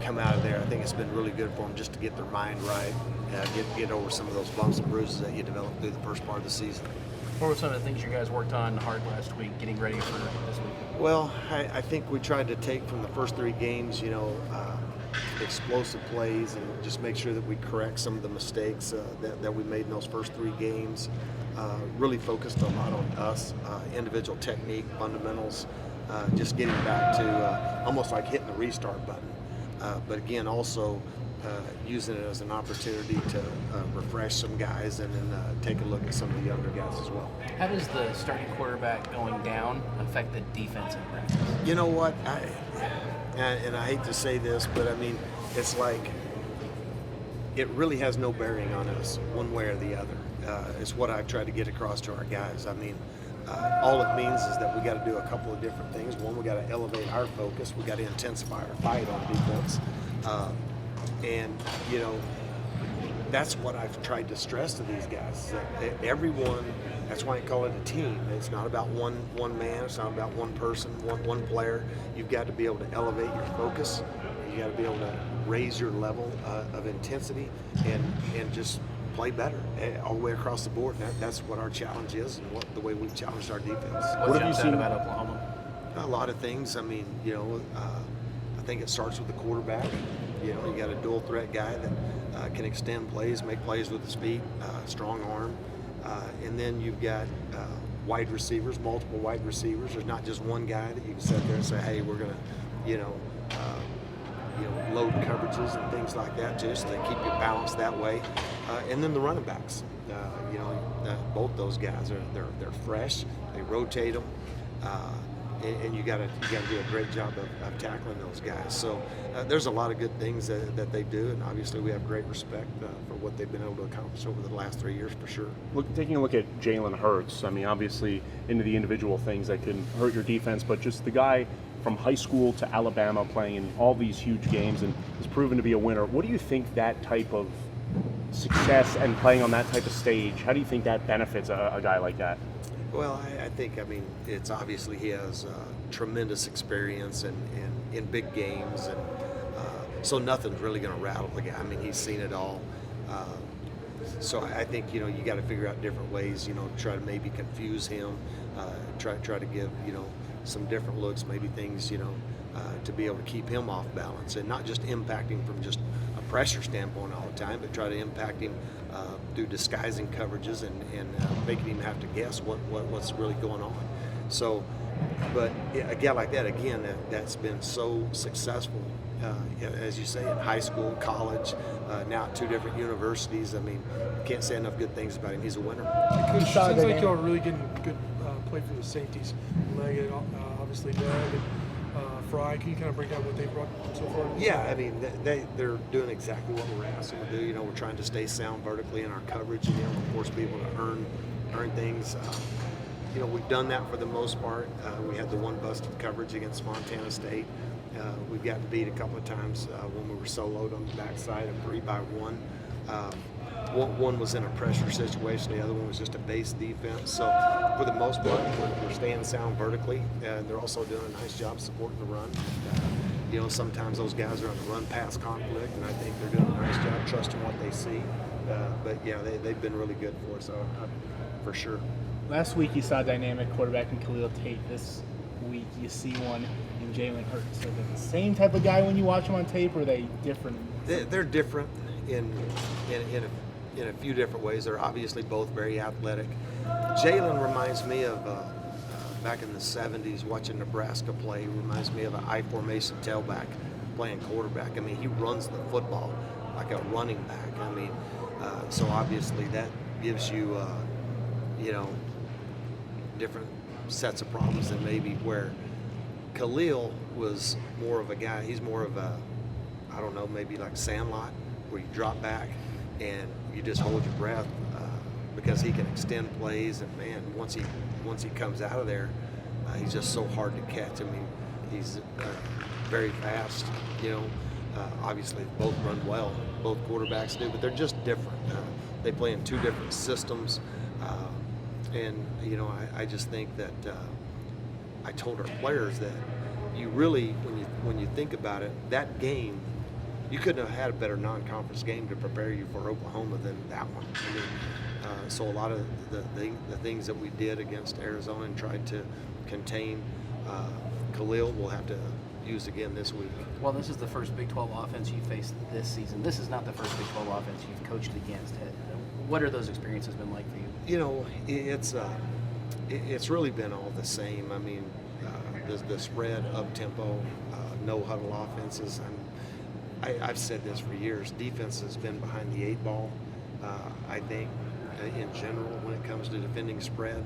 come out of there, I think it's been really good for them just to get their mind right, get over some of those bumps and bruises that you develop through the first part of the season. What were some of the things you guys worked on hard last week, getting ready for this week? Well, I think we tried to take from the first 3 games, explosive plays and just make sure that we correct some of the mistakes that we made in those first 3 games. Really focused a lot on us, individual technique, fundamentals, just getting back to almost like hitting the restart button. But again, also using it as an opportunity to refresh some guys and then take a look at some of the younger guys as well. How does the starting quarterback going down affect the defense in practice? You know what? And I hate to say this, but I mean, it's like it really has no bearing on us one way or the other. It's what I've tried to get across to our guys. I mean, all it means is that we got to do a couple of different things. One, we got to elevate our focus. We got to intensify our fight on defense. And that's what I've tried to stress to these guys. That everyone, that's why I call it a team. It's not about one man. It's not about one person, one player. You've got to be able to elevate your focus. You got to be able to raise your level of intensity and just play better all the way across the board. That's what our challenge is, and the way we've challenged our defense. What have you seen about Oklahoma? A lot of things. I mean, I think it starts with the quarterback. You got a dual threat guy that can extend plays, make plays with his feet, strong arm, and then you've got wide receivers, multiple wide receivers. There's not just one guy that you can sit there and say, hey, we're gonna, load coverages and things like that, just to keep you balanced that way. And then the running backs, both those guys they're fresh. They rotate them. And you got to do a great job of tackling those guys. So there's a lot of good things that they do, and obviously we have great respect for what they've been able to accomplish over the last 3 years for sure. Taking a look at Jalen Hurts, I mean, obviously into the individual things that can hurt your defense, but just the guy from high school to Alabama playing in all these huge games and has proven to be a winner. What do you think that type of success and playing on that type of stage, how do you think that benefits a guy like that? Well, I think, it's obviously he has tremendous experience and in big games, and so nothing's really going to rattle the guy. I mean, he's seen it all. So I think, you got to figure out different ways, to try to maybe confuse him, try to give, some different looks, maybe things, to be able to keep him off balance and not just impact him from just a pressure standpoint all the time, but try to impact him through disguising coverages and making him have to guess what's really going on. So, but a guy like that, again, that's been so successful, as you say, in high school, college, now at 2 different universities. I mean, can't say enough good things about him. He's a winner. It sounds like y'all are really getting good play from the safeties. Leggett, obviously Doug, and Fry. Can you kind of break down what they've brought so far? Yeah, I mean, they're doing exactly what we're asking them to do. We're trying to stay sound vertically in our coverage, and force people to earn things. We've done that for the most part. We had the one busted coverage against Montana State. We've gotten beat a couple of times when we were soloed on the backside of 3-by-1. One was in a pressure situation, the other one was just a base defense. So for the most part, we're staying sound vertically, and they're also doing a nice job supporting the run. Sometimes those guys are on the run-pass conflict, and I think they're doing a nice job trusting what they see. But yeah, they've been really good for us, for sure. Last week you saw a dynamic quarterback in Khalil Tate. This week you see one in Jalen Hurts. Are they the same type of guy when you watch them on tape, or are they different? They're different in a few different ways. They're obviously both very athletic. Jalen reminds me of back in the 70s watching Nebraska play. He reminds me of an I formation tailback playing quarterback. I mean, he runs the football like a running back. I mean, so obviously that gives you, different sets of problems than maybe where Khalil was more of a guy. He's more of a, maybe like Sandlot, where you drop back and you just hold your breath because he can extend plays, and man, once he comes out of there, he's just so hard to catch. I mean, he's very fast. Obviously both run well, both quarterbacks do, but they're just different. They play in 2 different systems, and I just think that I told our players that you really, when you think about it, that game you couldn't have had a better non-conference game to prepare you for Oklahoma than that one. I mean, so a lot of the things that we did against Arizona and tried to contain Khalil, we'll have to use again this week. Well, this is the first Big 12 offense you faced this season. This is not the first Big 12 offense you've coached against. What are those experiences been like for you? You know, it's really been all the same. I mean, the spread, up-tempo, no-huddle offenses. I've said this for years. Defense has been behind the 8 ball, I think, in general when it comes to defending spread.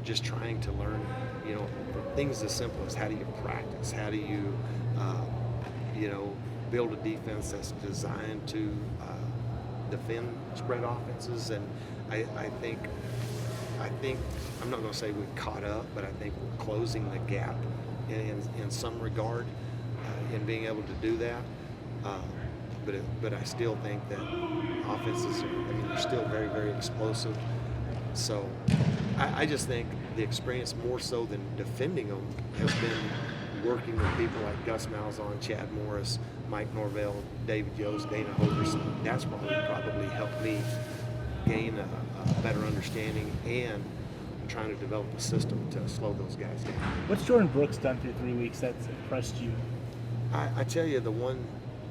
Just trying to learn, you know, things as simple as how do you practice? How do you, you know, build a defense that's designed to defend spread offenses? And I think I'm not going to say we've caught up, but I think we're closing the gap in some regard in being able to do that. But I still think that offenses they're still very, very explosive. So I just think the experience more so than defending them has been working with people like Gus Malzahn, Chad Morris, Mike Norvell, David Yost, Dana Hogerson. That's probably helped me gain a better understanding and trying to develop a system to slow those guys down. What's Jordan Brooks done through 3 weeks that's impressed you? I tell you, the one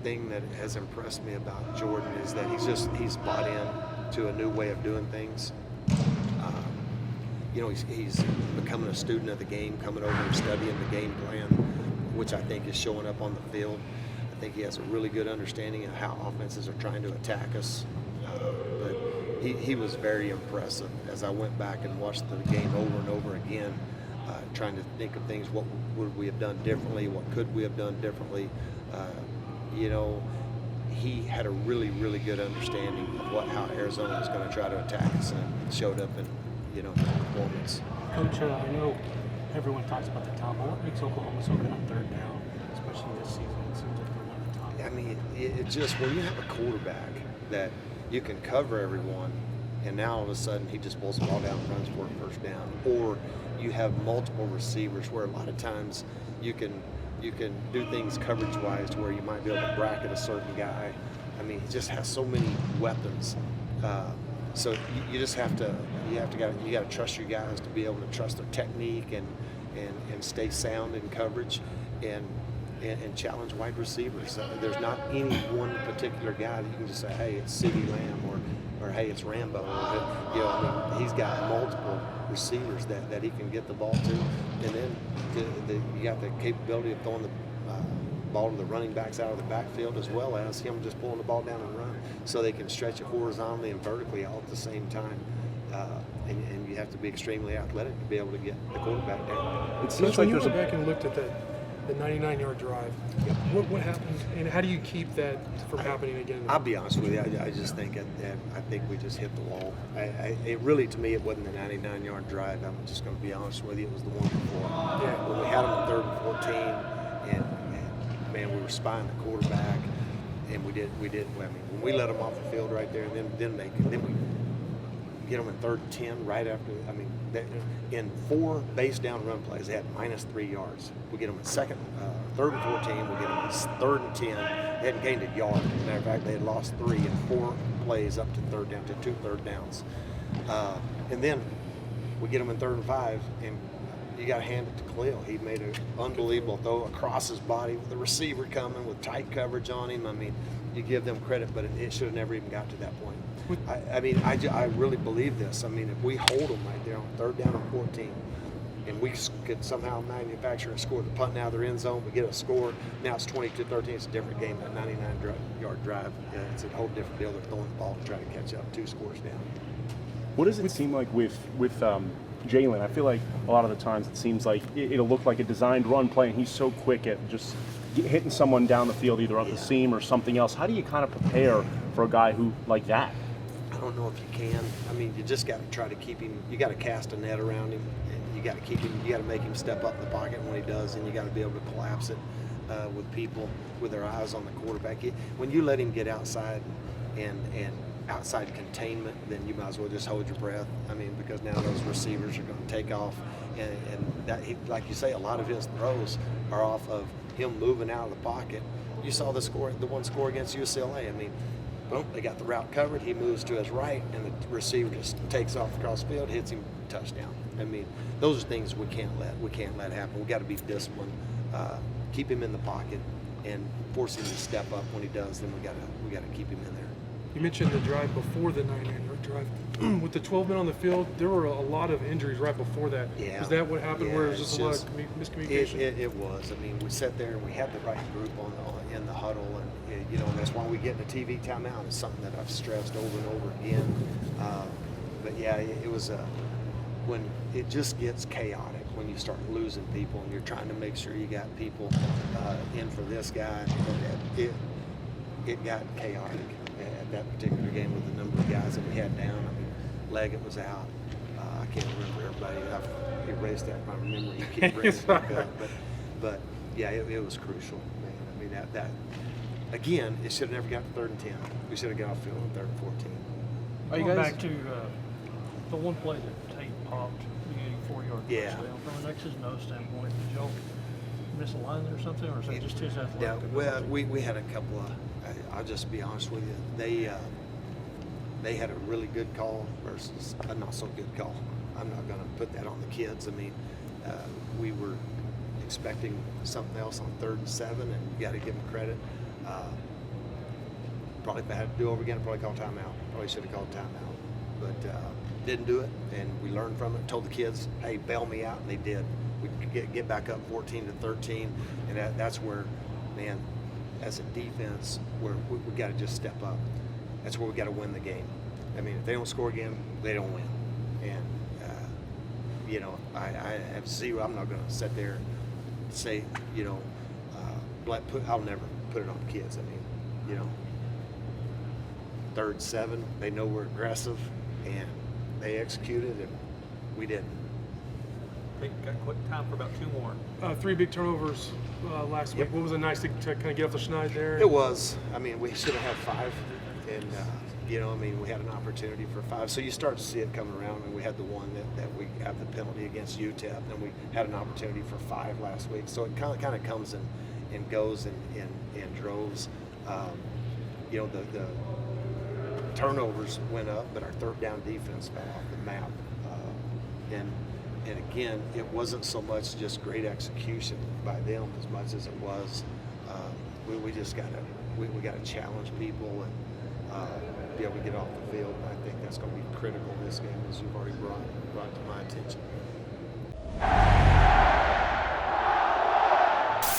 thing that has impressed me about Jordan is that he's bought in to a new way of doing things. You know, he's becoming a student of the game, coming over and studying the game plan, which I think is showing up on the field. I think he has a really good understanding of how offenses are trying to attack us. But he was very impressive as I went back and watched the game over and over again, trying to think of things, what would we have done differently, what could we have done differently. You know, he had a really, really good understanding of how Arizona was going to try to attack us, and showed up in, you know, performance. Coach, I know everyone talks about the top, but what makes Oklahoma so good on third down, especially this season? It seems like they're one of the top. I mean, it just, when you have a quarterback that you can cover everyone, and now all of a sudden he just pulls the ball down and runs for a first down, or you have multiple receivers where a lot of times you can do things coverage-wise to where you might be able to bracket a certain guy. I mean, he just has so many weapons. So you just have to trust your guys to be able to trust their technique and stay sound in coverage and challenge wide receivers. There's not any one particular guy that you can just say, hey, it's CeeDee Lamb, or hey, it's Rambo. Or, you know, I mean, he's got multiple receivers that he can get the ball to, and then you got the capability of throwing the ball to the running backs out of the backfield, as well as him just pulling the ball down and run, so they can stretch it horizontally and vertically all at the same time. And you have to be extremely athletic to be able to get the quarterback down. It seems When like you there's went a back and looked at the 99-yard drive, what happened, and how do you keep that from happening again? I'll be honest with you. I just think I think we just hit the wall. It really, to me, it wasn't the 99-yard drive. I'm just going to be honest with you. It was the one before. Yeah. When we had them on 3rd and 14, and man, we were spying the quarterback, and we did. I mean, when we let them off the field right there, and then we get them in 3rd and 10 right after. I mean, in 4 base down run plays, they had -3 yards. We get them in 3rd and 14. We get them in 3rd and 10. They hadn't gained a yard. As a matter of fact, they had lost 3 in 4 plays up to 3rd down, to 2 third downs. And then we get them in 3rd and 5, and you got to hand it to Khalil. He made an unbelievable throw across his body with the receiver coming with tight coverage on him. I mean, you give them credit, but it should have never even got to that point. I really believe this. I mean, if we hold them right there on 3rd down and 14, and we could somehow manufacture a score, the punt out of their end zone, we get a score, now it's 22-13, it's a different game. That 99-yard drive, it's a whole different deal. They're throwing the ball to try to catch up 2 scores down. What does it seem like with Jalen? I feel like a lot of the times it seems like it'll look like a designed run play, and he's so quick at just hitting someone down the field, either up the seam or something else. How do you kind of prepare for a guy who like that? I don't know if you can. I mean, you just got to try to keep him. You got to cast a net around him, and you got to keep him. You got to make him step up in the pocket when he does, and you got to be able to collapse it with people with their eyes on the quarterback. When you let him get outside and outside containment, then you might as well just hold your breath. I mean, because now those receivers are going to take off, and that, like you say, a lot of his throws are off of him moving out of the pocket. You saw the one score against UCLA. I mean, boom, they got the route covered. He moves to his right, and the receiver just takes off across the field, hits him, touchdown. I mean, those are things we can't let happen. We got to be disciplined, keep him in the pocket, and force him to step up when he does. Then we got to keep him in there. You mentioned the drive before the 9-9 drive. With the 12 men on the field, there were a lot of injuries right before that. Yeah. Was that what happened? Yeah, where it was it's just a lot just- of miscommunication? It was. I mean, we sat there and we had the right group in the huddle, and you know that's why we get in a TV timeout. It's something that I've stressed over and over again. But yeah, it was when it just gets chaotic when you start losing people and you're trying to make sure you got people in for this guy. It got chaotic at that particular game with the number of guys that we had down. I mean, Leggett was out. I can't remember everybody. I've erased that from my memory. You keep bringing it back up, but yeah, it was crucial, man. I mean that again, it should have never got to 3rd and 10. We should have got off field on 3rd and 14. Are you Going guys? back to the one play that Tate popped, the 84-yard Yeah. touchdown. From an X's and O standpoint, did y'all miss a line or something, or is that just his athletic? Yeah, well, ability? we had a couple of. I'll just be honest with you. They had a really good call versus a not so good call. I'm not going to put that on the kids. I mean, we were expecting something else on 3rd and 7, and you got to give them credit. Probably if I had to do it over again, I'd probably call timeout. Probably should have called timeout, but didn't do it, and we learned from it. Told the kids, "Hey, bail me out," and they did. We could get back up 14-13, and that's where, man, as a defense, we got to just step up. That's where we got to win the game. I mean, if they don't score again, they don't win. And you know, I have zero. I'm not going to sit there and say, you know, I'll never put it on the kids. I mean, you know, 3rd 7, they know we're aggressive, and they executed, and we didn't. I think we've got quick time for about 2 more. 3 big turnovers last week. Yep. What was it nice to kind of get off the schneid there? It was. I mean, we should have had 5, and you know, I mean, we had an opportunity for 5. So you start to see it coming around, and we had the one that we have the penalty against UTEP, and we had an opportunity for 5 last week. So it kind of comes and goes in droves. You know, the turnovers went up, but our 3rd down defense fell off the map. And again, it wasn't so much just great execution by them as much as it was we just gotta challenge people and be able to get off the field. And I think that's going to be critical this game, as you've already brought to my attention.